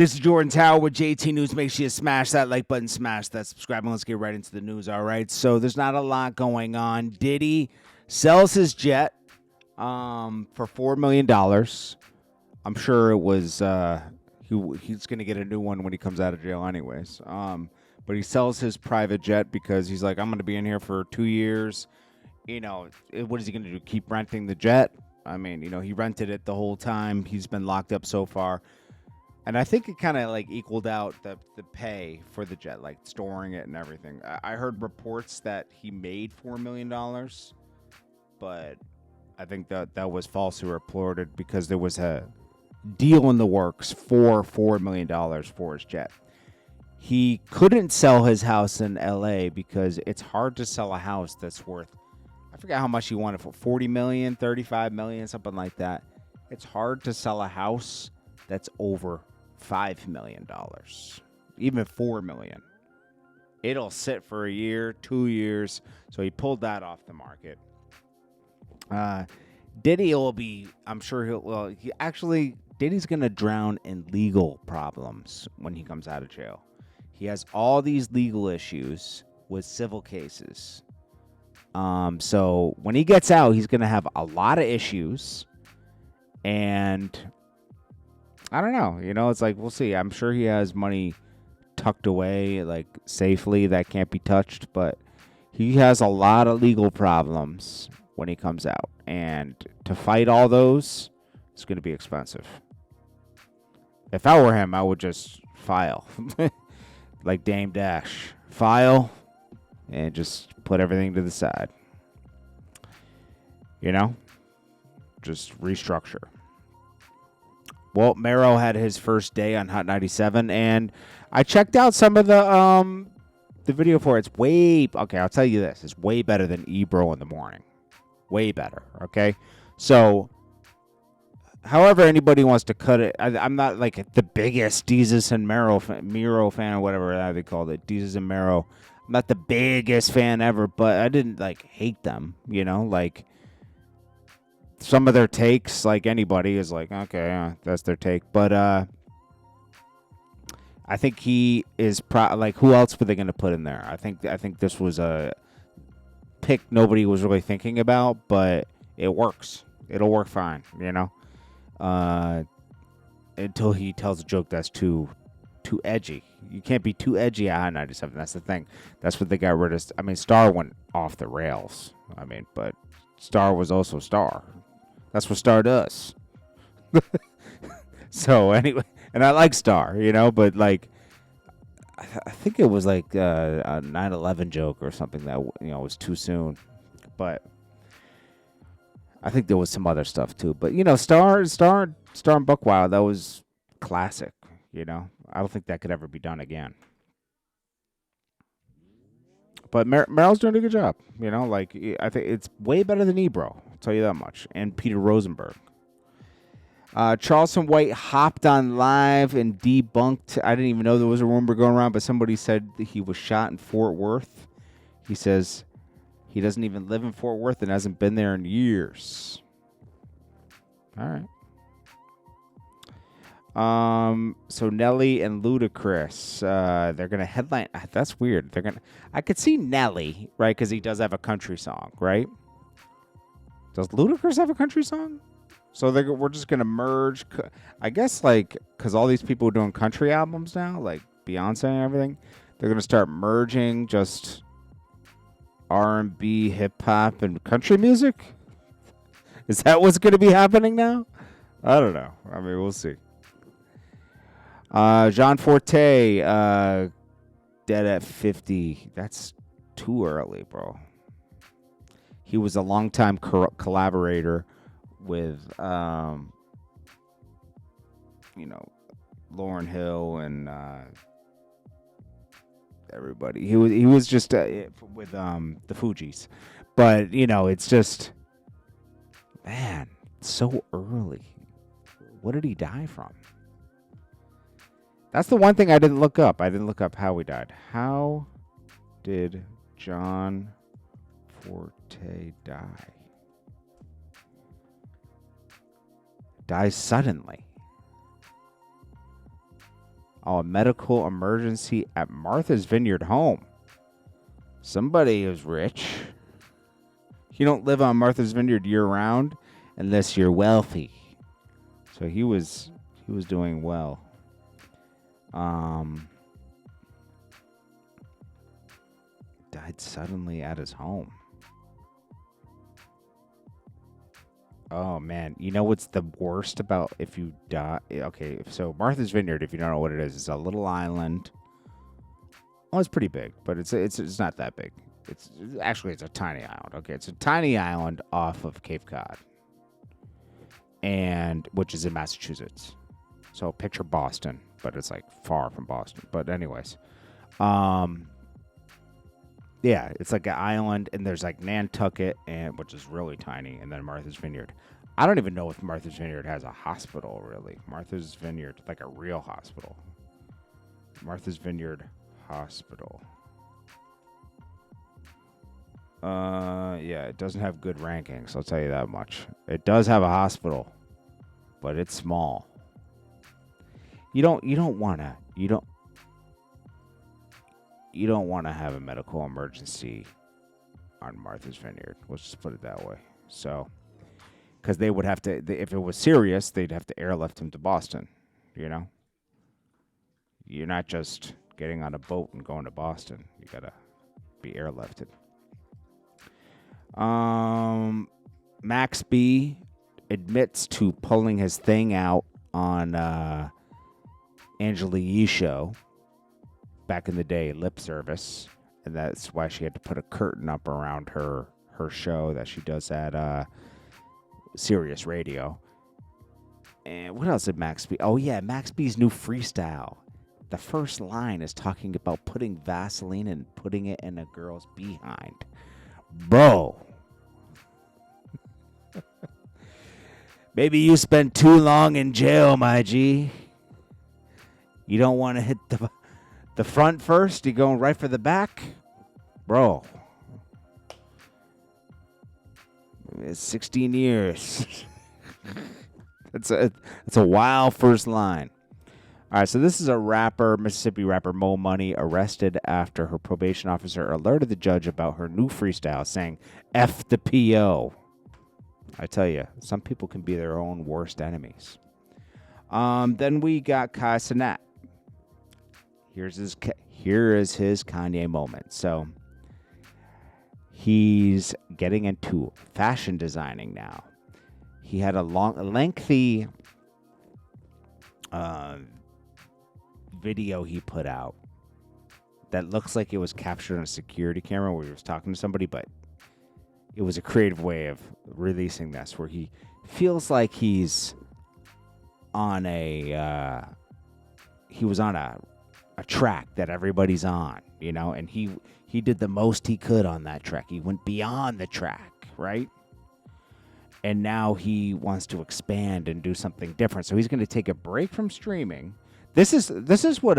This is Jordan Tower with JT News. Make sure you smash that like button, smash that subscribe, and let's get right into the news, all right? So there's not a lot going on. Diddy sells his jet for $4 million. I'm sure it was he's going to get a new one when he comes out of jail anyways. But he sells his private jet because he's like, I'm going to be in here for 2 years. You know, what is he going to do, keep renting the jet? I mean, you know, he rented it the whole time. He's been locked up so far. And I think it kind of like equaled out the pay for the jet, like storing it and everything. I heard reports that he made $4 million, but I think that was falsely reported because there was a deal in the works for $4 million for his jet. He couldn't sell his house in LA because it's hard to sell a house that's worth, I forget how much he wanted for, 40 million, 35 million, something like that. It's hard to sell a house that's over $5 million, even $4 million. It'll sit for a year, 2 years. So he pulled that off the market. Diddy will be, I'm sure Diddy's going to drown in legal problems when he comes out of jail. He has all these legal issues with civil cases. So when he gets out, he's going to have a lot of issues. And I don't know. You know, it's like, we'll see. I'm sure he has money tucked away, like, safely that can't be touched. But he has a lot of legal problems when he comes out. And to fight all those, it's going to be expensive. If I were him, I would just file. Like Dame Dash. File and just put everything to the side. You know? Just restructure. Well, Mero had his first day on Hot 97, and I checked out some of the video for it. It's okay, I'll tell you this. It's way better than Ebro in the morning. Way better, okay? So, however anybody wants to cut it, I'm not like the biggest Deezus and Mero fan or whatever they called it. Deezus and Mero. I'm not the biggest fan ever, but I didn't, like, hate them, you know? Like, some of their takes, like anybody, is like, okay, that's their take. But I think he is like, who else were they going to put in there? I think this was a pick nobody was really thinking about, but it works. It'll work fine, you know. Until he tells a joke that's too edgy. You can't be too edgy at Hot 97. That's the thing. That's what they got rid of. I mean, Star went off the rails. I mean, but Star was also Star. That's what Star does. So anyway, and I like Star, you know, but like, I think it was like a 9/11 joke or something that, you know, was too soon. But I think there was some other stuff too. But, you know, Star and Buckwild, that was classic. You know, I don't think that could ever be done again. But Meryl's doing a good job. You know, like, I think it's way better than Ebro. I'll tell you that much. And Peter Rosenberg. Charleston White hopped on live and debunked. I didn't even know there was a rumor going around, but somebody said that he was shot in Fort Worth. He says he doesn't even live in Fort Worth and hasn't been there in years. All right. So Nelly and Ludacris, they're gonna headline. That's weird. I could see Nelly, right? Because he does have a country song, right? Does Ludacris have a country song? So we're just gonna merge. I guess, like, because all these people are doing country albums now, like Beyonce and everything, they're gonna start merging just R&B, hip hop, and country music. Is that what's gonna be happening now? I don't know. I mean, we'll see. John Forte, dead at 50. That's too early, bro. He was a longtime collaborator with, you know, Lauryn Hill and everybody. He was just with the Fugees, but, you know, it's just, man, so early. What did he die from? That's the one thing I didn't look up. I didn't look up how he died. How did John Forte die? Dies suddenly. Oh, a medical emergency at Martha's Vineyard home. Somebody is rich. You don't live on Martha's Vineyard year round unless you're wealthy. So he was doing well. Died suddenly at his home. Oh man, you know what's the worst about if you die? Okay, so Martha's Vineyard, if you don't know what it is a little island. Oh, it's pretty big, but it's not that big. It's a tiny island. Okay, it's a tiny island off of Cape Cod, and which is in Massachusetts. So picture Boston, but it's like far from Boston. But anyways, yeah, it's like an island, and there's like Nantucket, and which is really tiny, and then Martha's Vineyard. I don't even know if Martha's Vineyard has a hospital, really. Martha's Vineyard, like a real hospital. Martha's Vineyard Hospital. Yeah, it doesn't have good rankings, I'll tell you that much. It does have a hospital, but it's small. You don't want to have a medical emergency on Martha's Vineyard. Let's just put it that way. So, because they would have to, if it was serious, they'd have to airlift him to Boston. You know, you're not just getting on a boat and going to Boston. You gotta be airlifted. Max B admits to pulling his thing out on Angela Yee's show back in the day, Lip Service, and that's why she had to put a curtain up around her show that she does at Sirius Radio. And what else did Max B? Oh yeah, Max B's new Freestyle. The first line is talking about putting Vaseline and putting it in a girl's behind. Bro. Maybe you spent too long in jail, my G. You don't want to hit the front first? You going right for the back? Bro. It's 16 years. It's a wild first line. All right, so this is a rapper, Mississippi rapper Mo Money, arrested after her probation officer alerted the judge about her new freestyle, saying, F the PO. I tell you, some people can be their own worst enemies. Then we got Cenat. Here is his Kanye moment. So he's getting into fashion designing now. He had a lengthy video he put out that looks like it was captured on a security camera where he was talking to somebody, but it was a creative way of releasing this, where he feels like he's on a track that everybody's on, you know, and he did the most he could on that track. He went beyond the track, right? And now he wants to expand and do something different. So he's going to take a break from streaming. This is what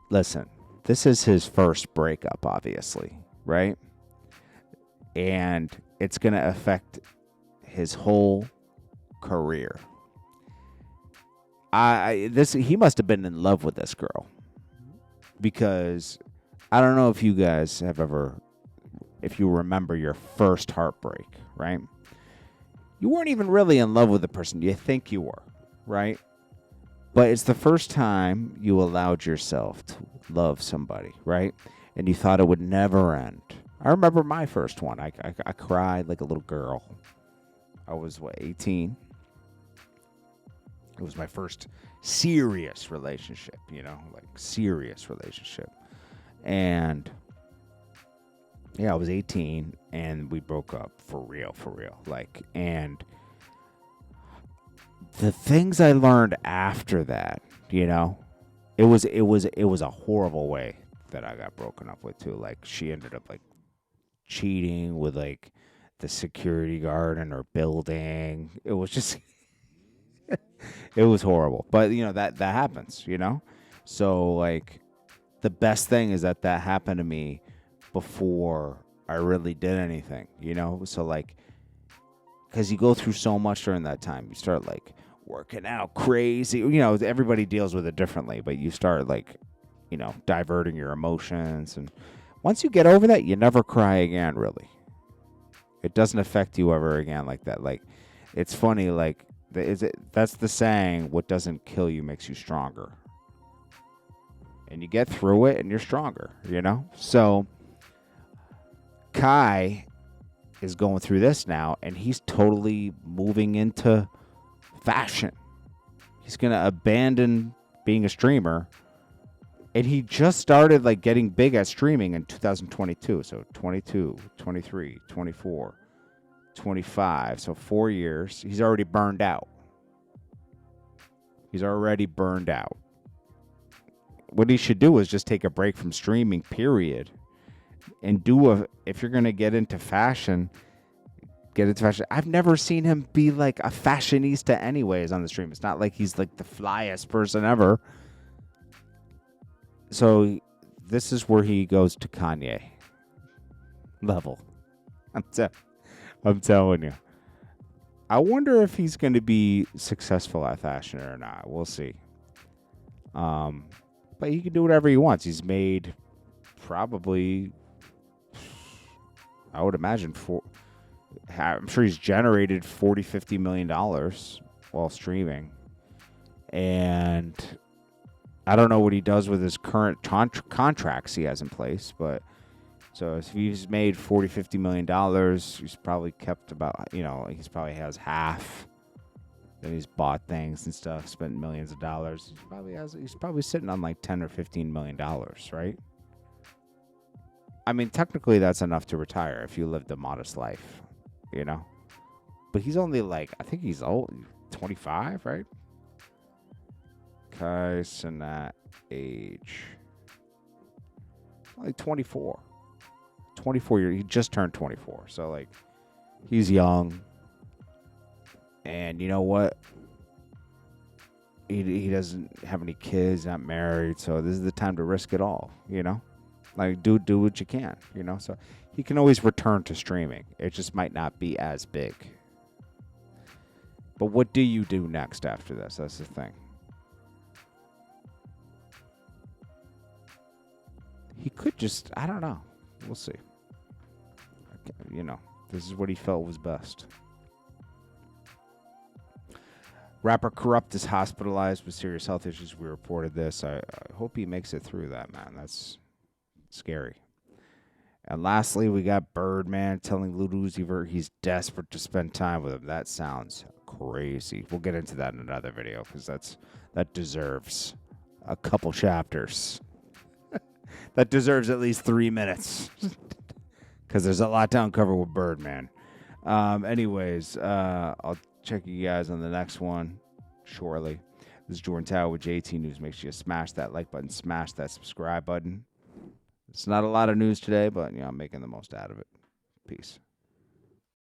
listen, this is his first breakup, obviously, right? And it's going to affect his whole career. He must have been in love with this girl, because I don't know if you guys have ever, if you remember your first heartbreak, right? You weren't even really in love with the person. You think you were, right? But it's the first time you allowed yourself to love somebody, right? And you thought it would never end. I remember my first one. I cried like a little girl. I was, 18? It was my first serious relationship, serious relationship. And yeah, I was 18 and we broke up for real. And the things I learned after that, it was a horrible way that I got broken up with too. Like, she ended up like cheating with like the security guard in her building. It was just it was horrible. But that happens, So like the best thing is that happened to me before I really did anything, So like, because you go through so much during that time. You start like working out crazy. You know, everybody deals with it differently, but you start like, you know, diverting your emotions. And once you get over that, you never cry again, really. It doesn't affect you ever again like that. Like, it's funny, like, that's the saying, what doesn't kill you makes you stronger. And you get through it and you're stronger, you know? So Kai is going through this now, and he's totally moving into fashion. He's going to abandon being a streamer. And he just started like getting big at streaming in 2022. So 22, 23, 24, 25. So 4 years. He's already burned out. He's already burned out. What he should do is just take a break from streaming, period. And if you're going to get into fashion, get into fashion. I've never seen him be like a fashionista anyways on the stream. It's not like he's like the flyest person ever. So this is where he goes to Kanye level. I'm telling you. I wonder if he's going to be successful at fashion or not. We'll see. But he can do whatever he wants. He's made probably, I would imagine, I'm sure he's generated $40-50 million while streaming. And I don't know what he does with his current contracts he has in place, but so if he's made $40-50 million, he's probably kept about, you know, he's probably has half. Then he's bought things and stuff, spent millions of dollars. He's probably sitting on like $10 or $15 million, right? I mean, technically that's enough to retire if you lived a modest life, you know? But he's only like, I think he's old, 25, right? Kai Cenat age. Like 24. 24 years. He just turned 24. So, like, he's young. And you know what? He doesn't have any kids, not married. So, this is the time to risk it all, you know? Like, do what you can, you know? So, he can always return to streaming. It just might not be as big. But what do you do next after this? That's the thing. He could just, I don't know. We'll see. You know, this is what he felt was best. Rapper Kurupt is hospitalized with serious health issues. We reported this. I hope he makes it through that, man. That's scary. And lastly, we got Birdman telling Lil Uzi Vert he's desperate to spend time with him. That sounds crazy. We'll get into that in another video because that deserves a couple chapters. That deserves at least 3 minutes because there's a lot to uncover with Birdman. Anyways, I'll check you guys on the next one shortly. This is Jordan Tower with JT News. Make sure you smash that like button, smash that subscribe button. It's not a lot of news today, but you know, I'm making the most out of it. Peace.